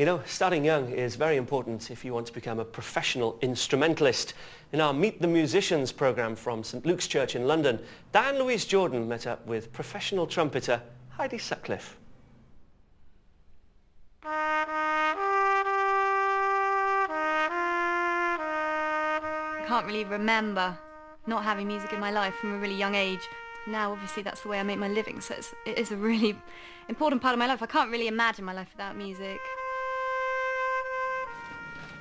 You know, starting young is very important if you want to become a professional instrumentalist. In our Meet the Musicians programme from St Luke's Church in London, Diane Louise Jordan met up with professional trumpeter Heidi Sutcliffe. I can't really remember not having music in my life from a really young age. Now obviously that's the way I make my living, so it is a really important part of my life. I can't really imagine my life without music.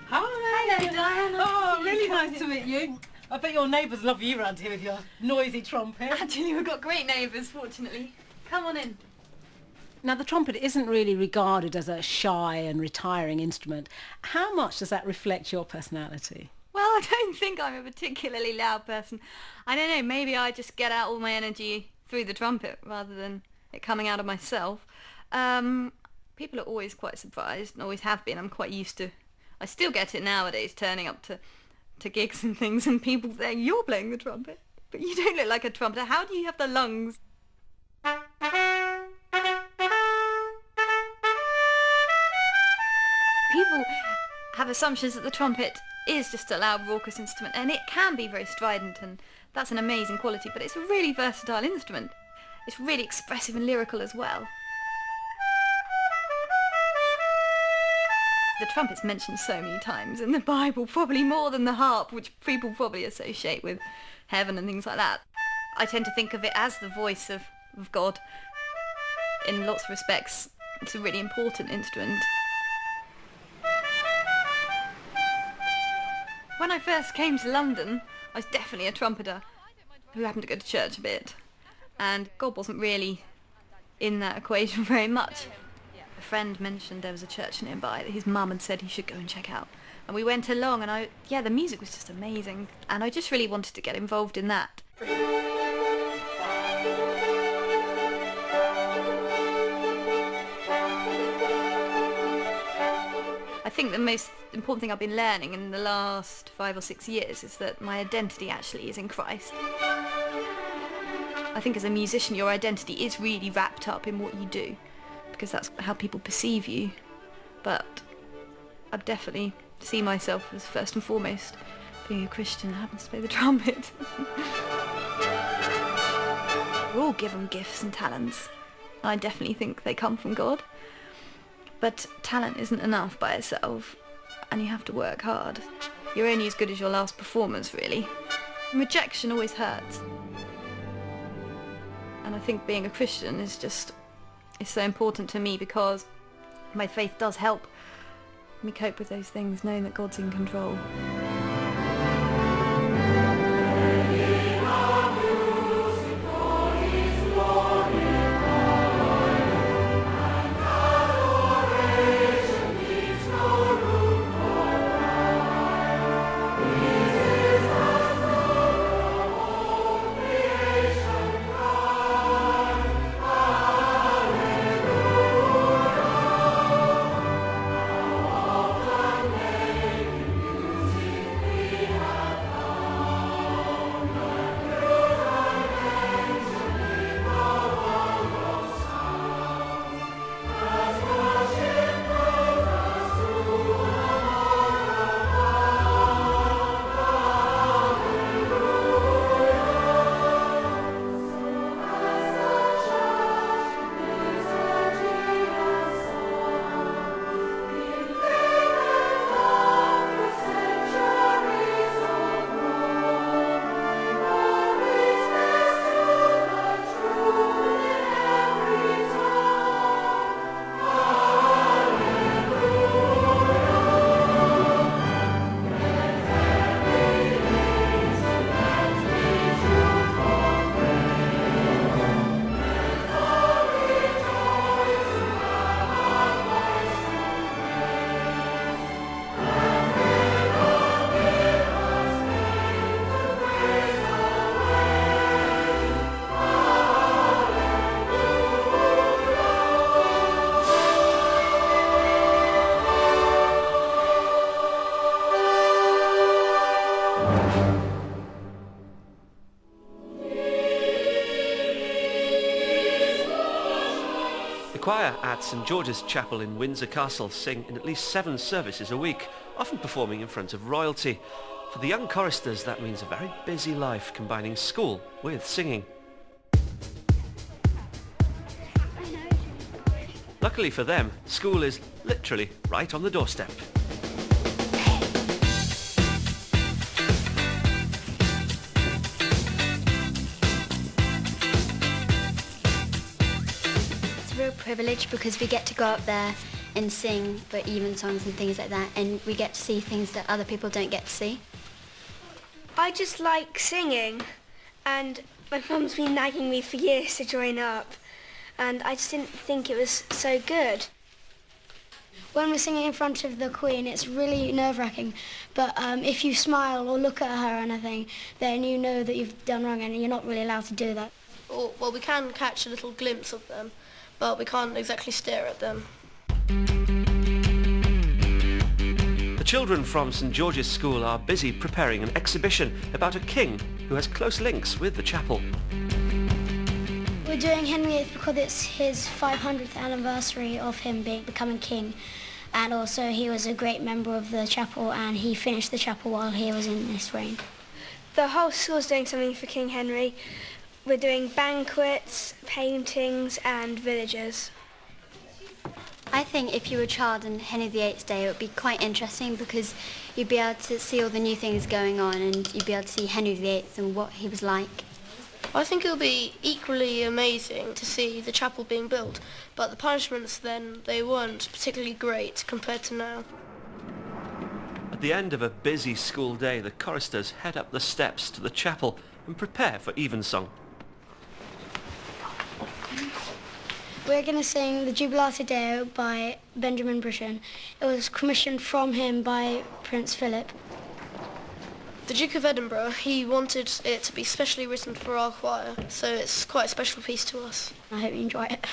Hi! Hello, Diane. Oh, really nice to meet you. I bet your neighbours love you around here with your noisy trumpet. Actually, we've got great neighbours, fortunately. Come on in. Now, the trumpet isn't really regarded as a shy and retiring instrument. How much does that reflect your personality? Well, I don't think I'm a particularly loud person. I don't know, maybe I just get out all my energy through the trumpet rather than it coming out of myself. People are always quite surprised, and always have been. I'm quite used to... I still get it nowadays, turning up to gigs and things, and people saying, "You're playing the trumpet, but you don't look like a trumpeter. How do you have the lungs?" People have assumptions that the trumpet is just a loud, raucous instrument, and it can be very strident, and that's an amazing quality, but it's a really versatile instrument. It's really expressive and lyrical as well. The trumpet's mentioned so many times in the Bible, probably more than the harp, which people probably associate with heaven and things like that. I tend to think of it as the voice of God. In lots of respects, it's a really important instrument. When I first came to London, I was definitely a trumpeter who happened to go to church a bit, and God wasn't really in that equation very much. A friend mentioned there was a church nearby that his mum had said he should go and check out, and we went along, and the music was just amazing, and I just really wanted to get involved in that. I think the most important thing I've been learning in the last 5 or 6 years is that my identity actually is in Christ. I think as a musician your identity is really wrapped up in what you do, because that's how people perceive you, but I definitely see myself as first and foremost being a Christian who happens to play the trumpet. We're all given gifts and talents. I definitely think they come from God. But talent isn't enough by itself, and you have to work hard. You're only as good as your last performance, really. Rejection always hurts. And I think being a Christian is so important to me, because my faith does help me cope with those things, knowing that God's in control. choir at St George's Chapel in Windsor Castle sing in at least 7 services a week, often performing in front of royalty. For the young choristers, that means a very busy life combining school with singing. Luckily for them, school is literally right on the doorstep. It's a real privilege because we get to go up there and sing for evensongs and things like that, and we get to see things that other people don't get to see. I just like singing, and my mum's been nagging me for years to join up, and I just didn't think it was so good. When we're singing in front of the Queen, it's really nerve-wracking, but if you smile or look at her or anything, then you know that you've done wrong and you're not really allowed to do that. Well, we can catch a little glimpse of them, but we can't exactly stare at them. The children from St George's School are busy preparing an exhibition about a king who has close links with the chapel. We're doing Henry VIII because it's his 500th anniversary of him becoming king, and also he was a great member of the chapel and he finished the chapel while he was in this reign. The whole school's doing something for King Henry. We're doing banquets, paintings and villagers. I think if you were a child on Henry VIII's day, it would be quite interesting because you'd be able to see all the new things going on and you'd be able to see Henry VIII and what he was like. I think it will be equally amazing to see the chapel being built, but the punishments then, they weren't particularly great compared to now. At the end of a busy school day, the choristers head up the steps to the chapel and prepare for evensong. We're going to sing the Jubilate Deo by Benjamin Britten. It was commissioned from him by Prince Philip. The Duke of Edinburgh, he wanted it to be specially written for our choir, so it's quite a special piece to us. I hope you enjoy it.